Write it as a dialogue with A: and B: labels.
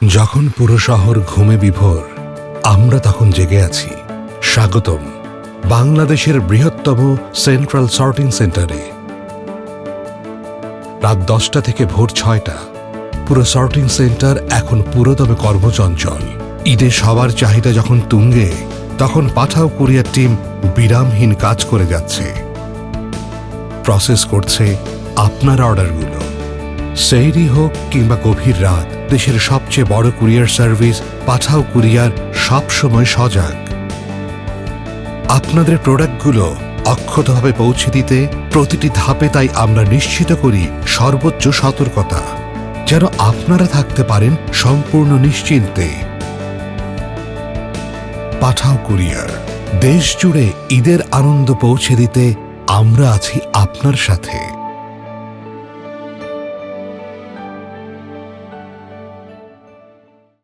A: যখন পুরো শহর ঘুমে বিভোর, আমরা তখন জেগে আছি। স্বাগতম বাংলাদেশের বৃহত্তম সেন্ট্রাল সর্টিং সেন্টারে। রাত 10টা থেকে ভোর 6টা পুরো সর্টিং সেন্টার এখন পুরোদমে কর্মচঞ্চল। ঈদে সবার চাহিদা যখন তুঙ্গে, তখন পাঠাও কুরিয়ার টিম বিরামহীন কাজ করে যাচ্ছে, প্রসেস করছে আপনার অর্ডারগুলো। সেহরি হোক কিংবা গভীর রাত, দেশের সবচেয়ে বড় কুরিয়ার সার্ভিস পাঠাও কুরিয়ার সবসময় সজাগ। আপনাদের প্রোডাক্টগুলো অক্ষতভাবে পৌঁছে দিতে প্রতিটি ধাপে তাই আমরা নিশ্চিত করি সর্বোচ্চ সতর্কতা, যেন আপনারা থাকতে পারেন সম্পূর্ণ নিশ্চিন্তে। পাঠাও কুরিয়ার, দেশ জুড়ে ঈদের আনন্দ পৌঁছে দিতে আমরা আছি আপনার সাথে।